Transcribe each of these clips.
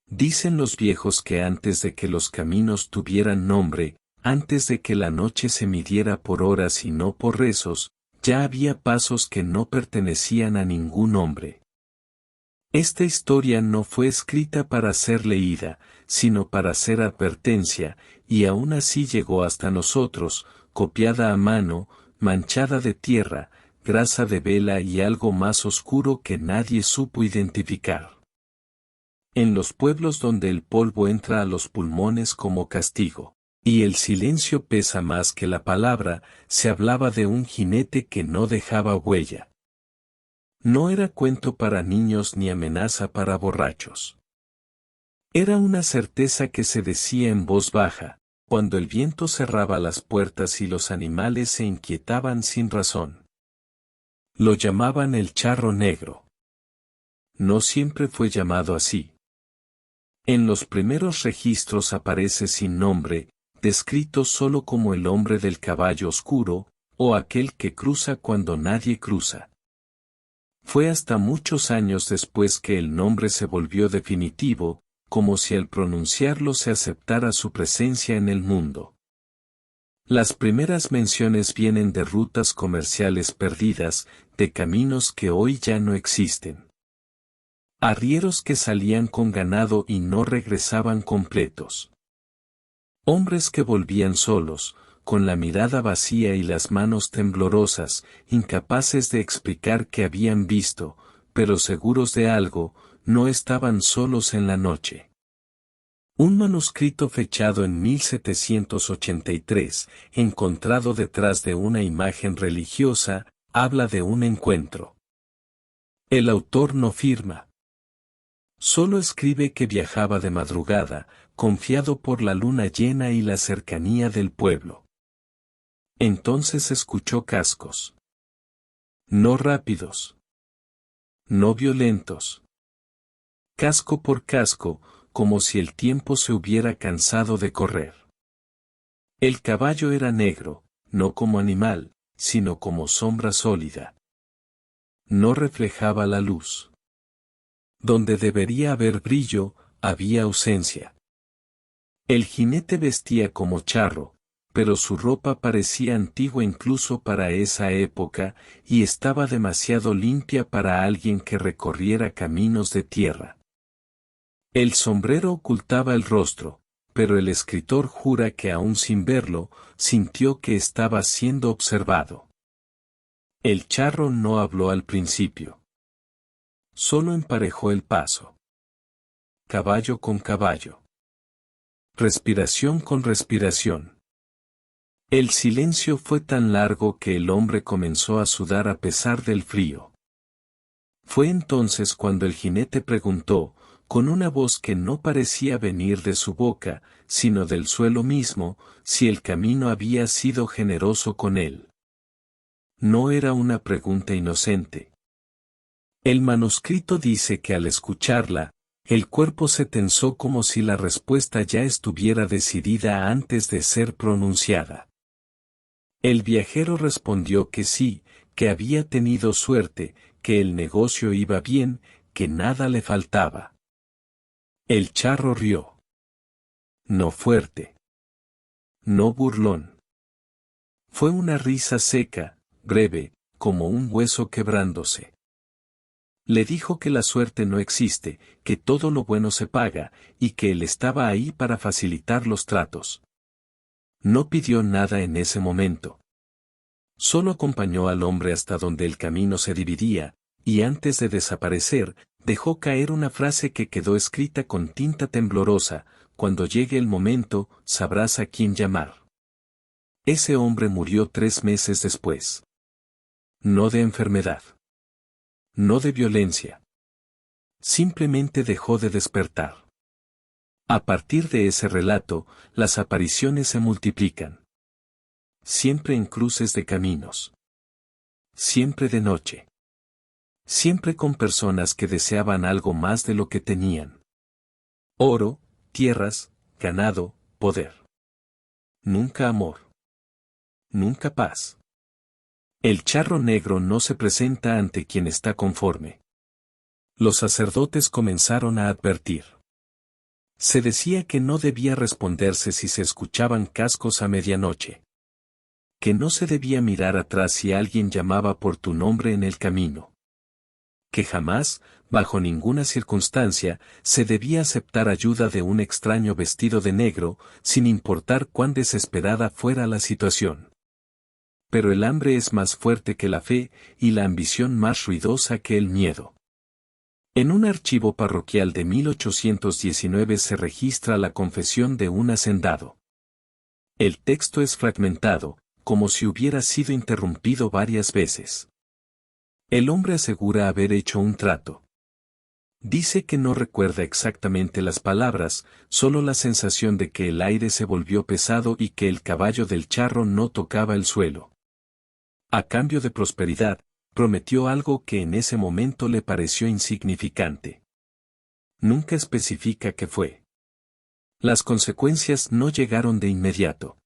Dicen los viejos que antes de que los caminos tuvieran nombre, antes de que la noche se midiera por horas y no por rezos, ya había pasos que no pertenecían a ningún hombre. Esta historia no fue escrita para ser leída, sino para ser advertencia, y aún así llegó hasta nosotros, copiada a mano, manchada de tierra, grasa de vela y algo más oscuro que nadie supo identificar. En los pueblos donde el polvo entra a los pulmones como castigo, y el silencio pesa más que la palabra, se hablaba de un jinete que no dejaba huella. No era cuento para niños ni amenaza para borrachos. Era una certeza que se decía en voz baja, cuando el viento cerraba las puertas y los animales se inquietaban sin razón. Lo llamaban el charro negro. No siempre fue llamado así. En los primeros registros aparece sin nombre, descrito solo como el hombre del caballo oscuro, o aquel que cruza cuando nadie cruza. Fue hasta muchos años después que el nombre se volvió definitivo, como si al pronunciarlo se aceptara su presencia en el mundo. Las primeras menciones vienen de rutas comerciales perdidas, de caminos que hoy ya no existen. Arrieros que salían con ganado y no regresaban completos. Hombres que volvían solos, con la mirada vacía y las manos temblorosas, incapaces de explicar qué habían visto, pero seguros de algo, no estaban solos en la noche. Un manuscrito fechado en 1783, encontrado detrás de una imagen religiosa, habla de un encuentro. El autor no firma. Solo escribe que viajaba de madrugada, confiado por la luna llena y la cercanía del pueblo. Entonces escuchó cascos. No rápidos. No violentos. Casco por casco, como si el tiempo se hubiera cansado de correr. El caballo era negro, no como animal, sino como sombra sólida. No reflejaba la luz. Donde debería haber brillo, había ausencia. El jinete vestía como charro, pero su ropa parecía antigua incluso para esa época, y estaba demasiado limpia para alguien que recorriera caminos de tierra. El sombrero ocultaba el rostro, pero el escritor jura que aún sin verlo, sintió que estaba siendo observado. El charro no habló al principio. Solo emparejó el paso. Caballo con caballo. Respiración con respiración. El silencio fue tan largo que el hombre comenzó a sudar a pesar del frío. Fue entonces cuando el jinete preguntó, con una voz que no parecía venir de su boca, sino del suelo mismo, si el camino había sido generoso con él. No era una pregunta inocente. El manuscrito dice que al escucharla, el cuerpo se tensó como si la respuesta ya estuviera decidida antes de ser pronunciada. El viajero respondió que sí, que había tenido suerte, que el negocio iba bien, que nada le faltaba. El charro rió. No fuerte. No burlón. Fue una risa seca, breve, como un hueso quebrándose. Le dijo que la suerte no existe, que todo lo bueno se paga, y que él estaba ahí para facilitar los tratos. No pidió nada en ese momento. Solo acompañó al hombre hasta donde el camino se dividía, y antes de desaparecer, dejó caer una frase que quedó escrita con tinta temblorosa: cuando llegue el momento, sabrás a quién llamar. Ese hombre murió 3 meses después. No de enfermedad. No de violencia. Simplemente dejó de despertar. A partir de ese relato, las apariciones se multiplican. Siempre en cruces de caminos. Siempre de noche. Siempre con personas que deseaban algo más de lo que tenían. Oro, tierras, ganado, poder. Nunca amor. Nunca paz. El charro negro no se presenta ante quien está conforme. Los sacerdotes comenzaron a advertir. Se decía que no debía responderse si se escuchaban cascos a medianoche. Que no se debía mirar atrás si alguien llamaba por tu nombre en el camino. Que jamás, bajo ninguna circunstancia, se debía aceptar ayuda de un extraño vestido de negro, sin importar cuán desesperada fuera la situación. Pero el hambre es más fuerte que la fe, y la ambición más ruidosa que el miedo. En un archivo parroquial de 1819 se registra la confesión de un hacendado. El texto es fragmentado, como si hubiera sido interrumpido varias veces. El hombre asegura haber hecho un trato. Dice que no recuerda exactamente las palabras, solo la sensación de que el aire se volvió pesado y que el caballo del charro no tocaba el suelo. A cambio de prosperidad, prometió algo que en ese momento le pareció insignificante. Nunca especifica qué fue. Las consecuencias no llegaron de inmediato.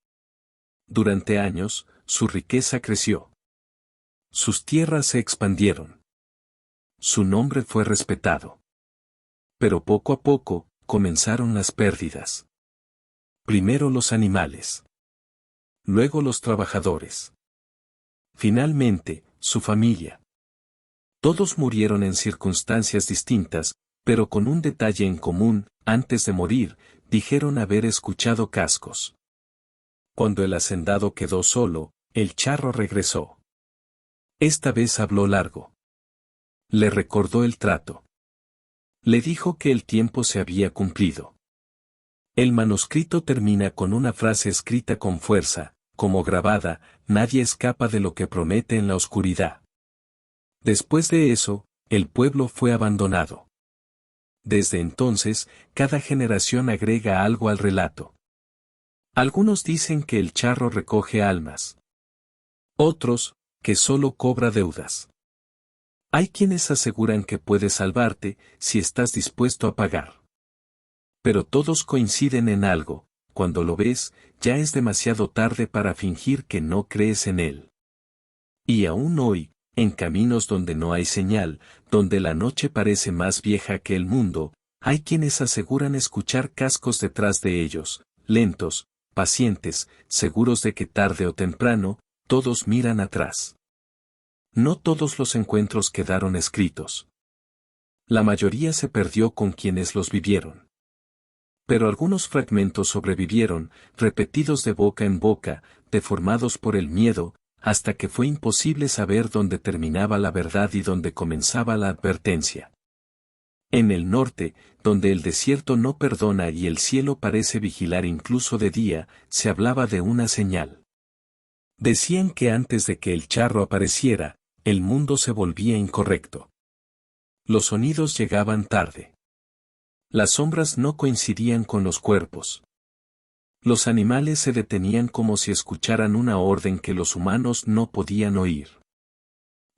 Durante años, su riqueza creció. Sus tierras se expandieron. Su nombre fue respetado. Pero poco a poco, comenzaron las pérdidas. Primero los animales. Luego los trabajadores. Finalmente, su familia. Todos murieron en circunstancias distintas, pero con un detalle en común: antes de morir, dijeron haber escuchado cascos. Cuando el hacendado quedó solo, el charro regresó. Esta vez habló largo. Le recordó el trato. Le dijo que el tiempo se había cumplido. El manuscrito termina con una frase escrita con fuerza, como grabada: nadie escapa de lo que promete en la oscuridad. Después de eso, el pueblo fue abandonado. Desde entonces, cada generación agrega algo al relato. Algunos dicen que el charro recoge almas. Otros, que solo cobra deudas. Hay quienes aseguran que puede salvarte, si estás dispuesto a pagar. Pero todos coinciden en algo: cuando lo ves, ya es demasiado tarde para fingir que no crees en él. Y aún hoy, en caminos donde no hay señal, donde la noche parece más vieja que el mundo, hay quienes aseguran escuchar cascos detrás de ellos, lentos, pacientes, seguros de que tarde o temprano, todos miran atrás. No todos los encuentros quedaron escritos. La mayoría se perdió con quienes los vivieron. Pero algunos fragmentos sobrevivieron, repetidos de boca en boca, deformados por el miedo, hasta que fue imposible saber dónde terminaba la verdad y dónde comenzaba la advertencia. En el norte, donde el desierto no perdona y el cielo parece vigilar incluso de día, se hablaba de una señal. Decían que antes de que el charro apareciera, el mundo se volvía incorrecto. Los sonidos llegaban tarde. Las sombras no coincidían con los cuerpos. Los animales se detenían como si escucharan una orden que los humanos no podían oír.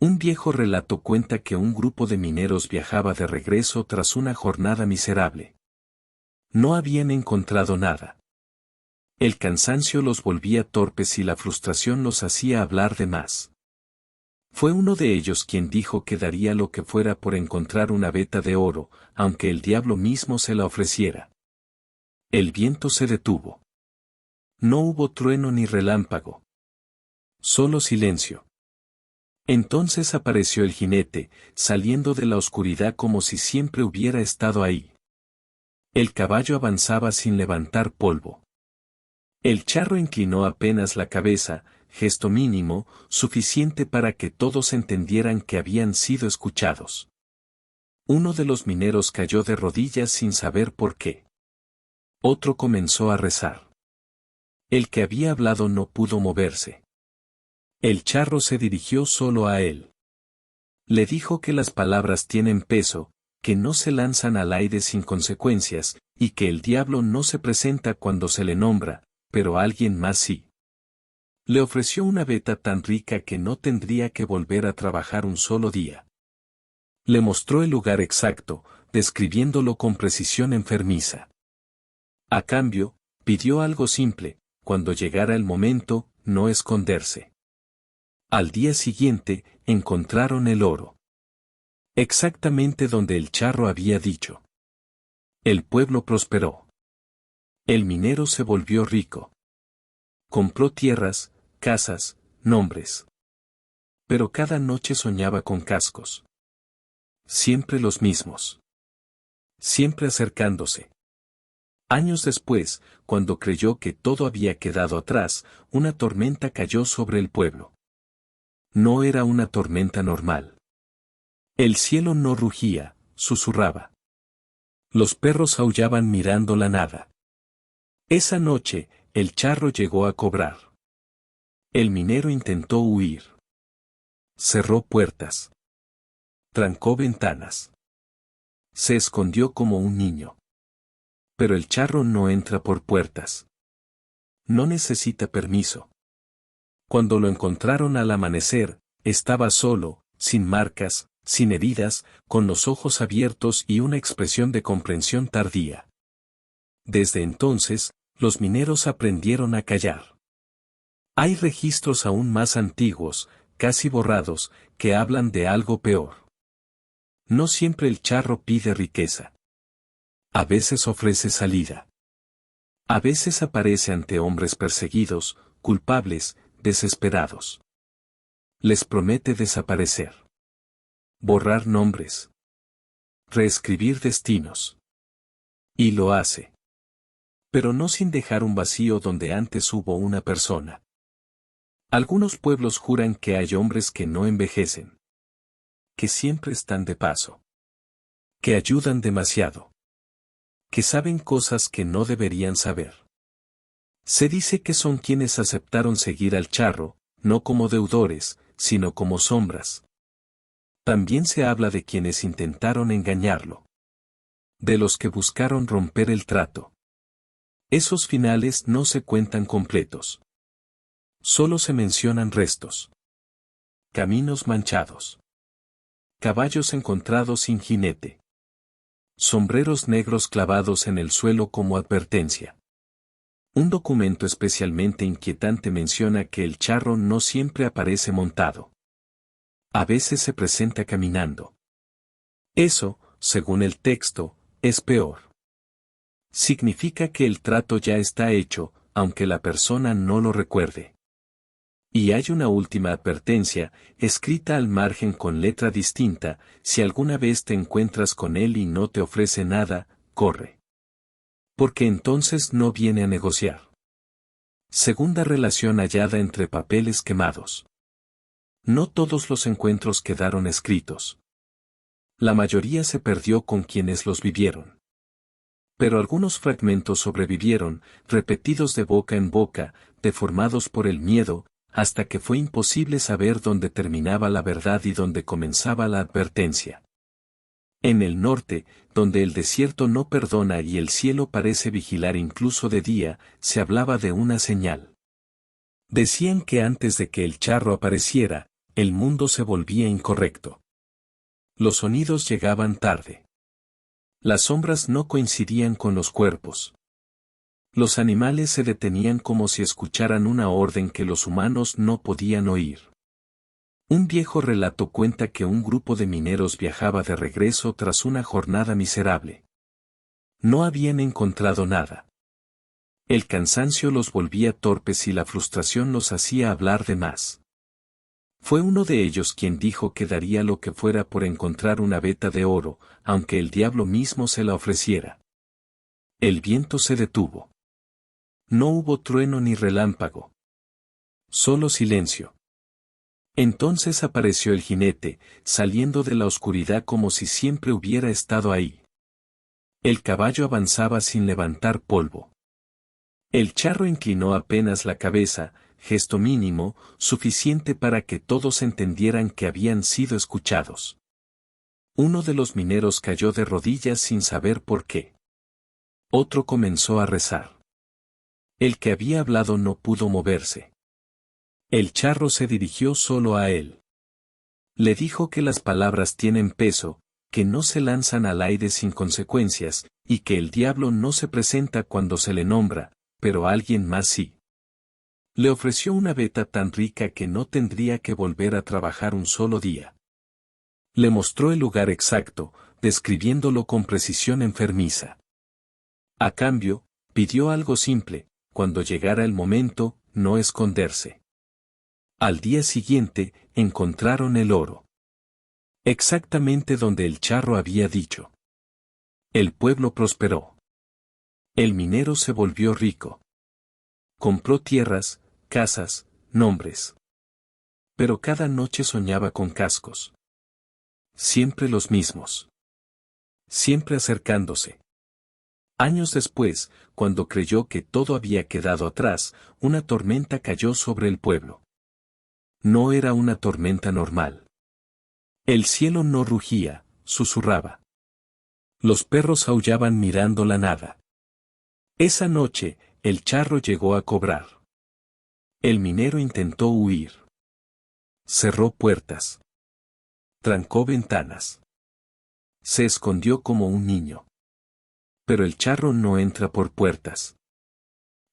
Un viejo relato cuenta que un grupo de mineros viajaba de regreso tras una jornada miserable. No habían encontrado nada. El cansancio los volvía torpes y la frustración los hacía hablar de más. Fue uno de ellos quien dijo que daría lo que fuera por encontrar una veta de oro, aunque el diablo mismo se la ofreciera. El viento se detuvo. No hubo trueno ni relámpago. Solo silencio. Entonces apareció el jinete, saliendo de la oscuridad como si siempre hubiera estado ahí. El caballo avanzaba sin levantar polvo. El charro inclinó apenas la cabeza, gesto mínimo, suficiente para que todos entendieran que habían sido escuchados. Uno de los mineros cayó de rodillas sin saber por qué. Otro comenzó a rezar. El que había hablado no pudo moverse. El charro se dirigió solo a él. Le dijo que las palabras tienen peso, que no se lanzan al aire sin consecuencias, y que el diablo no se presenta cuando se le nombra, pero alguien más sí. Le ofreció una veta tan rica que no tendría que volver a trabajar un solo día. Le mostró el lugar exacto, describiéndolo con precisión enfermiza. A cambio, pidió algo simple: cuando llegara el momento, no esconderse. Al día siguiente, encontraron el oro. Exactamente donde el charro había dicho. El pueblo prosperó. El minero se volvió rico. Compró tierras, casas, nombres. Pero cada noche soñaba con cascos. Siempre los mismos. Siempre acercándose. Años después, cuando creyó que todo había quedado atrás, una tormenta cayó sobre el pueblo. No era una tormenta normal. El cielo no rugía, susurraba. Los perros aullaban mirando la nada. Esa noche, el charro llegó a cobrar. El minero intentó huir. Cerró puertas. Trancó ventanas. Se escondió como un niño. Pero el charro no entra por puertas. No necesita permiso. Cuando lo encontraron al amanecer, estaba solo, sin marcas, sin heridas, con los ojos abiertos y una expresión de comprensión tardía. Desde entonces, los mineros aprendieron a callar. Hay registros aún más antiguos, casi borrados, que hablan de algo peor. No siempre el charro pide riqueza. A veces ofrece salida. A veces aparece ante hombres perseguidos, culpables, desesperados. Les promete desaparecer. Borrar nombres. Reescribir destinos. Y lo hace. Pero no sin dejar un vacío donde antes hubo una persona. Algunos pueblos juran que hay hombres que no envejecen. Que siempre están de paso. Que ayudan demasiado. Que saben cosas que no deberían saber. Se dice que son quienes aceptaron seguir al charro, no como deudores, sino como sombras. También se habla de quienes intentaron engañarlo. De los que buscaron romper el trato. Esos finales no se cuentan completos. Solo se mencionan restos. Caminos manchados. Caballos encontrados sin jinete. Sombreros negros clavados en el suelo como advertencia. Un documento especialmente inquietante menciona que el charro no siempre aparece montado. A veces se presenta caminando. Eso, según el texto, es peor. Significa que el trato ya está hecho, aunque la persona no lo recuerde. Y hay una última advertencia, escrita al margen con letra distinta: si alguna vez te encuentras con él y no te ofrece nada, corre. Porque entonces no viene a negociar. Segunda relación hallada entre papeles quemados. No todos los encuentros quedaron escritos. La mayoría se perdió con quienes los vivieron. Pero algunos fragmentos sobrevivieron, repetidos de boca en boca, deformados por el miedo, hasta que fue imposible saber dónde terminaba la verdad y dónde comenzaba la advertencia. En el norte, donde el desierto no perdona y el cielo parece vigilar incluso de día, se hablaba de una señal. Decían que antes de que el charro apareciera, el mundo se volvía incorrecto. Los sonidos llegaban tarde. Las sombras no coincidían con los cuerpos. Los animales se detenían como si escucharan una orden que los humanos no podían oír. Un viejo relato cuenta que un grupo de mineros viajaba de regreso tras una jornada miserable. No habían encontrado nada. El cansancio los volvía torpes y la frustración los hacía hablar de más. Fue uno de ellos quien dijo que daría lo que fuera por encontrar una veta de oro, aunque el diablo mismo se la ofreciera. El viento se detuvo. No hubo trueno ni relámpago. Solo silencio. Entonces apareció el jinete, saliendo de la oscuridad como si siempre hubiera estado ahí. El caballo avanzaba sin levantar polvo. El charro inclinó apenas la cabeza, gesto mínimo, suficiente para que todos entendieran que habían sido escuchados. Uno de los mineros cayó de rodillas sin saber por qué. Otro comenzó a rezar. El que había hablado no pudo moverse. El charro se dirigió solo a él. Le dijo que las palabras tienen peso, que no se lanzan al aire sin consecuencias, y que el diablo no se presenta cuando se le nombra, pero alguien más sí. Le ofreció una veta tan rica que no tendría que volver a trabajar un solo día. Le mostró el lugar exacto, describiéndolo con precisión enfermiza. A cambio, Pidió algo simple, cuando llegara el momento, no esconderse. Al día siguiente, encontraron el oro. Exactamente donde el charro había dicho. El pueblo prosperó. El minero se volvió rico. Compró tierras, casas, nombres. Pero cada noche soñaba con cascos. Siempre los mismos. Siempre acercándose. Años después, cuando creyó que todo había quedado atrás, una tormenta cayó sobre el pueblo. No era una tormenta normal. El cielo no rugía, susurraba. Los perros aullaban mirando la nada. Esa noche, el charro llegó a cobrar. El minero intentó huir. Cerró puertas. Trancó ventanas. Se escondió como un niño. Pero el charro no entra por puertas.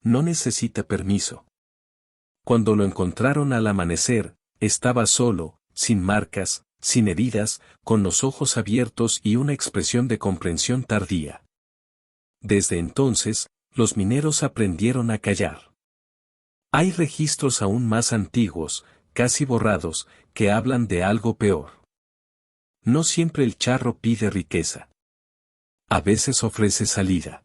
No necesita permiso. Cuando lo encontraron al amanecer, estaba solo, sin marcas, sin heridas, con los ojos abiertos y una expresión de comprensión tardía. Desde entonces, los mineros aprendieron a callar. Hay registros aún más antiguos, casi borrados, que hablan de algo peor. No siempre el charro pide riqueza. A veces ofrece salida.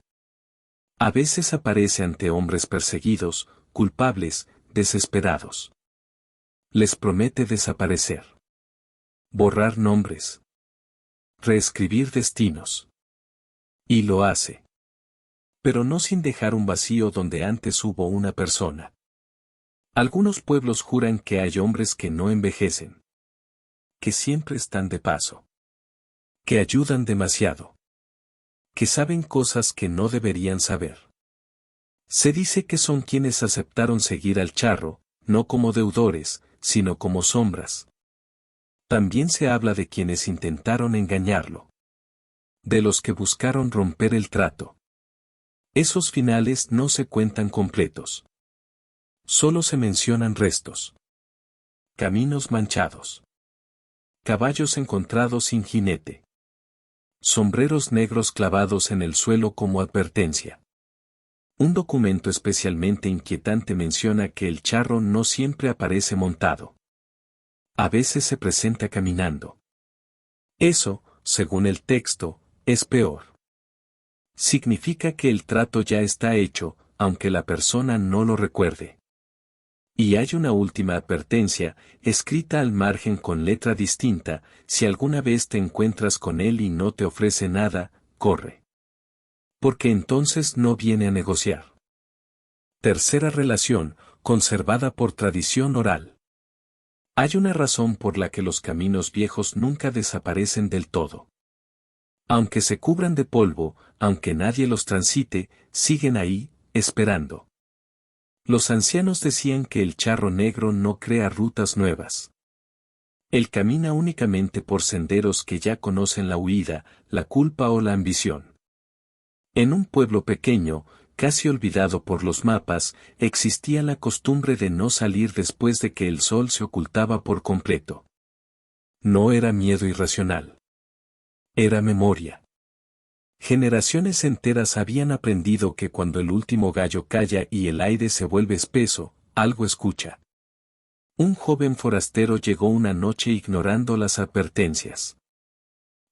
A veces aparece ante hombres perseguidos, culpables, desesperados. Les promete desaparecer. Borrar nombres. Reescribir destinos. Y lo hace. Pero no sin dejar un vacío donde antes hubo una persona. Algunos pueblos juran que hay hombres que no envejecen. Que siempre están de paso. Que ayudan demasiado. Que saben cosas que no deberían saber. Se dice que son quienes aceptaron seguir al charro, no como deudores, sino como sombras. También se habla de quienes intentaron engañarlo. De los que buscaron romper el trato. Esos finales no se cuentan completos. Solo se mencionan restos. Caminos manchados. Caballos encontrados sin jinete. Sombreros negros clavados en el suelo como advertencia. Un documento especialmente inquietante menciona que el charro no siempre aparece montado. A veces se presenta caminando. Eso, según el texto, es peor. Significa que el trato ya está hecho, aunque la persona no lo recuerde. Y hay una última advertencia, escrita al margen con letra distinta: si alguna vez te encuentras con él y no te ofrece nada, corre. Porque entonces no viene a negociar. Tercera relación, conservada por tradición oral. Hay una razón por la que los caminos viejos nunca desaparecen del todo. Aunque se cubran de polvo, aunque nadie los transite, siguen ahí, esperando. Los ancianos decían que el charro negro no crea rutas nuevas. Él camina únicamente por senderos que ya conocen la huida, la culpa o la ambición. En un pueblo pequeño, casi olvidado por los mapas, existía la costumbre de no salir después de que el sol se ocultaba por completo. No era miedo irracional. Era memoria. Generaciones enteras habían aprendido que cuando el último gallo calla y el aire se vuelve espeso, algo escucha. Un joven forastero llegó una noche ignorando las advertencias.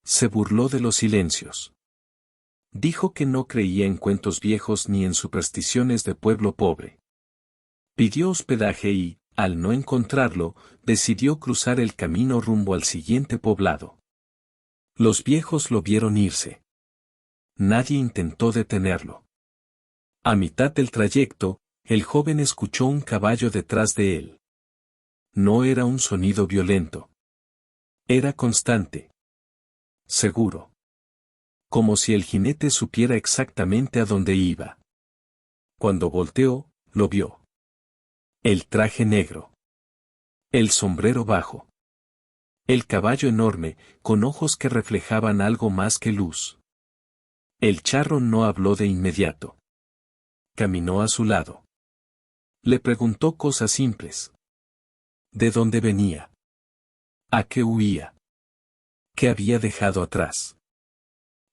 Se burló de los silencios. Dijo que no creía en cuentos viejos ni en supersticiones de pueblo pobre. Pidió hospedaje y, al no encontrarlo, decidió cruzar el camino rumbo al siguiente poblado. Los viejos lo vieron irse. Nadie intentó detenerlo. A mitad del trayecto, el joven escuchó un caballo detrás de él. No era un sonido violento. Era constante. Seguro. Como si el jinete supiera exactamente a dónde iba. Cuando volteó, lo vio. El traje negro. El sombrero bajo. El caballo enorme, con ojos que reflejaban algo más que luz. El charro no habló de inmediato. Caminó a su lado. Le preguntó cosas simples. ¿De dónde venía? ¿A qué huía? ¿Qué había dejado atrás?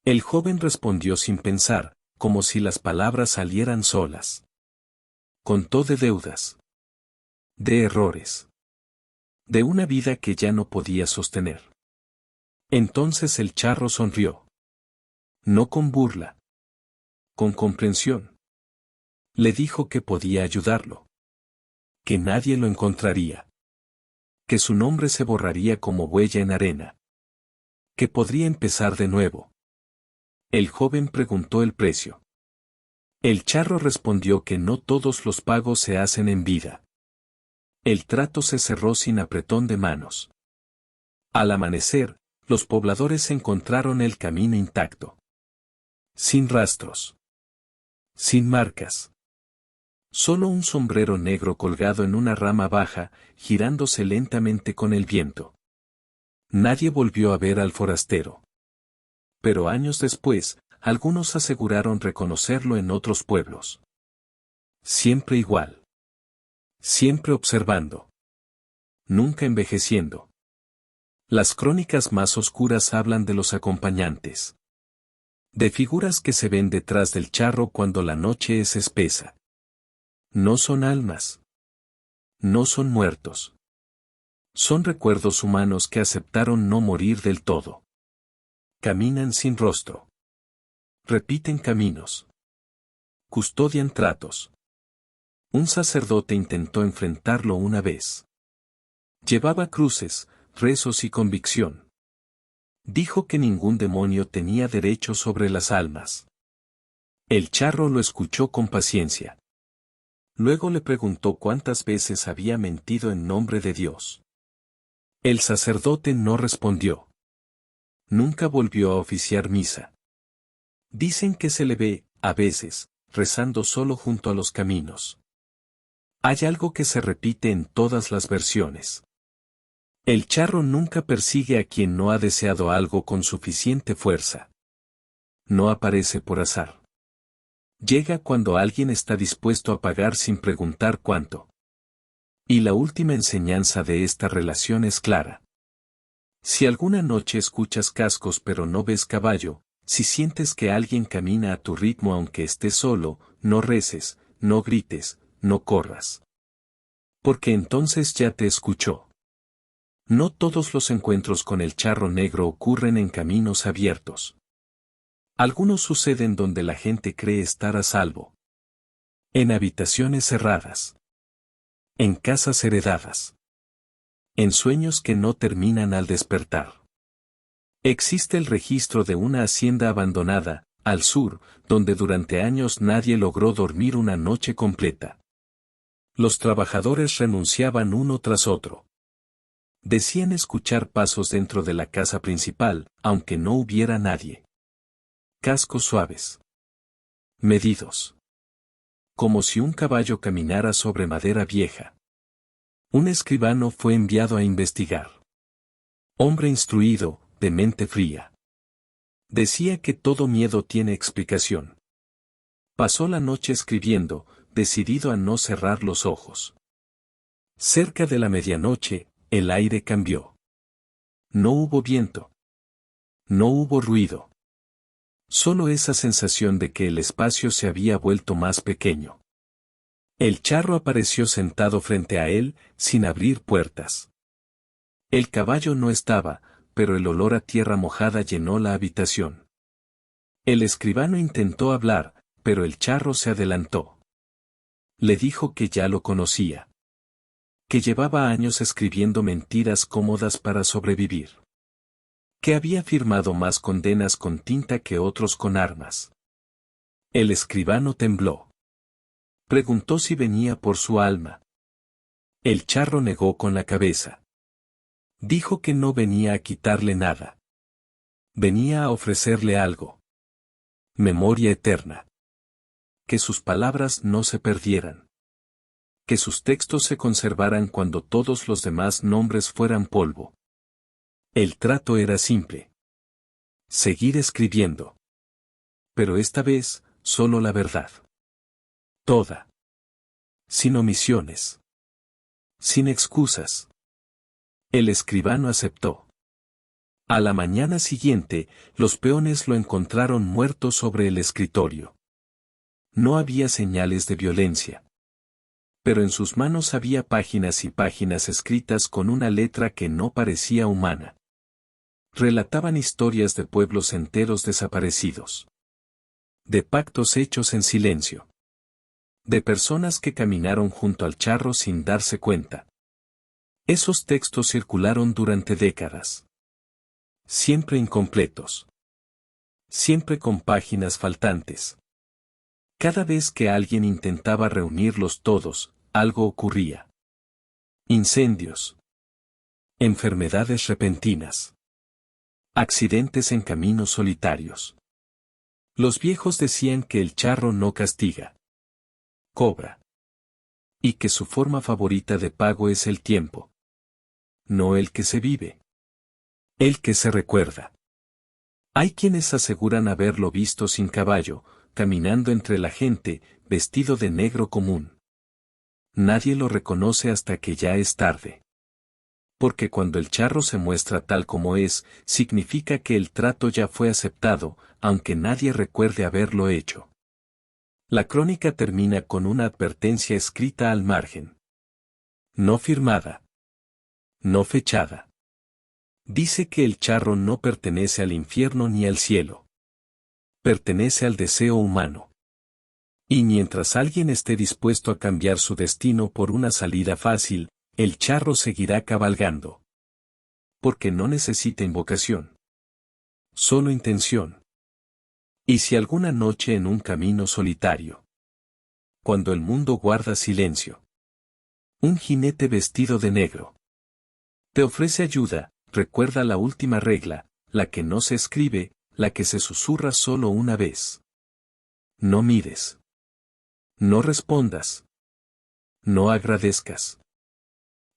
El joven respondió sin pensar, como si las palabras salieran solas. Contó de deudas, de errores, de una vida que ya no podía sostener. Entonces el charro sonrió. No con burla, con comprensión. Le dijo que podía ayudarlo, que nadie lo encontraría, que su nombre se borraría como huella en arena, que podría empezar de nuevo. El joven preguntó el precio. El charro respondió que no todos los pagos se hacen en vida. El trato se cerró sin apretón de manos. Al amanecer, los pobladores encontraron el camino intacto. Sin rastros. Sin marcas. Solo un sombrero negro colgado en una rama baja, girándose lentamente con el viento. Nadie volvió a ver al forastero. Pero años después, algunos aseguraron reconocerlo en otros pueblos. Siempre igual. Siempre observando. Nunca envejeciendo. Las crónicas más oscuras hablan de los acompañantes. De figuras que se ven detrás del charro cuando la noche es espesa. No son almas. No son muertos. Son recuerdos humanos que aceptaron no morir del todo. Caminan sin rostro. Repiten caminos. Custodian tratos. Un sacerdote intentó enfrentarlo una vez. Llevaba cruces, rezos y convicción. Dijo que ningún demonio tenía derecho sobre las almas. El charro lo escuchó con paciencia. Luego le preguntó cuántas veces había mentido en nombre de Dios. El sacerdote no respondió. Nunca volvió a oficiar misa. Dicen que se le ve, a veces, rezando solo junto a los caminos. Hay algo que se repite en todas las versiones. El charro nunca persigue a quien no ha deseado algo con suficiente fuerza. No aparece por azar. Llega cuando alguien está dispuesto a pagar sin preguntar cuánto. Y la última enseñanza de esta relación es clara. Si alguna noche escuchas cascos pero no ves caballo, si sientes que alguien camina a tu ritmo aunque estés solo, no reces, no grites, no corras. Porque entonces ya te escuchó. No todos los encuentros con el charro negro ocurren en caminos abiertos. Algunos suceden donde la gente cree estar a salvo. En habitaciones cerradas. En casas heredadas. En sueños que no terminan al despertar. Existe el registro de una hacienda abandonada, al sur, donde durante años nadie logró dormir una noche completa. Los trabajadores renunciaban uno tras otro. Decían escuchar pasos dentro de la casa principal, aunque no hubiera nadie. Cascos suaves. Medidos. Como si un caballo caminara sobre madera vieja. Un escribano fue enviado a investigar. Hombre instruido, de mente fría. Decía que todo miedo tiene explicación. Pasó la noche escribiendo, decidido a no cerrar los ojos. Cerca de la medianoche, el aire cambió. No hubo viento. No hubo ruido. Solo esa sensación de que el espacio se había vuelto más pequeño. El charro apareció sentado frente a él, sin abrir puertas. El caballo no estaba, pero el olor a tierra mojada llenó la habitación. El escribano intentó hablar, pero el charro se adelantó. Le dijo que ya lo conocía. Que llevaba años escribiendo mentiras cómodas para sobrevivir. Que había firmado más condenas con tinta que otros con armas. El escribano tembló. Preguntó si venía por su alma. El charro negó con la cabeza. Dijo que no venía a quitarle nada. Venía a ofrecerle algo. Memoria eterna. Que sus palabras no se perdieran. Que sus textos se conservaran cuando todos los demás nombres fueran polvo. El trato era simple. Seguir escribiendo. Pero esta vez, solo la verdad. Toda. Sin omisiones. Sin excusas. El escribano aceptó. A la mañana siguiente, los peones lo encontraron muerto sobre el escritorio. No había señales de violencia. Pero en sus manos había páginas y páginas escritas con una letra que no parecía humana. Relataban historias de pueblos enteros desaparecidos. De pactos hechos en silencio. De personas que caminaron junto al charro sin darse cuenta. Esos textos circularon durante décadas. Siempre incompletos. Siempre con páginas faltantes. Cada vez que alguien intentaba reunirlos todos, algo ocurría. Incendios. Enfermedades repentinas. Accidentes en caminos solitarios. Los viejos decían que el charro no castiga. Cobra. Y que su forma favorita de pago es el tiempo. No el que se vive. El que se recuerda. Hay quienes aseguran haberlo visto sin caballo, caminando entre la gente, vestido de negro común. Nadie lo reconoce hasta que ya es tarde. Porque cuando el charro se muestra tal como es, significa que el trato ya fue aceptado, aunque nadie recuerde haberlo hecho. La crónica termina con una advertencia escrita al margen. No firmada. No fechada. Dice que el charro no pertenece al infierno ni al cielo. Pertenece al deseo humano. Y mientras alguien esté dispuesto a cambiar su destino por una salida fácil, el charro seguirá cabalgando. Porque no necesita invocación. Solo intención. Y si alguna noche en un camino solitario. Cuando el mundo guarda silencio. Un jinete vestido de negro. Te ofrece ayuda, recuerda la última regla, la que no se escribe, la que se susurra solo una vez. No mires. No respondas. No agradezcas.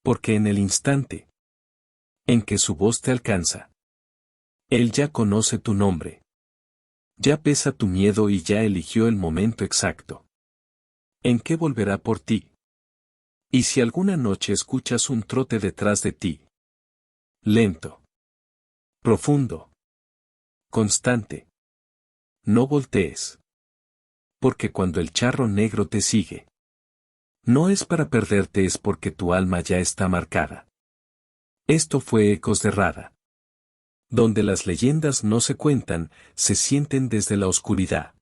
Porque en el instante en que su voz te alcanza, él ya conoce tu nombre. Ya pesa tu miedo y ya eligió el momento exacto. ¿En qué volverá por ti? Y si alguna noche escuchas un trote detrás de ti. Lento. Profundo. Constante. No voltees. Porque cuando el charro negro te sigue, no es para perderte, es porque tu alma ya está marcada. Esto fue Ecos de Rada. Donde las leyendas no se cuentan, se sienten desde la oscuridad.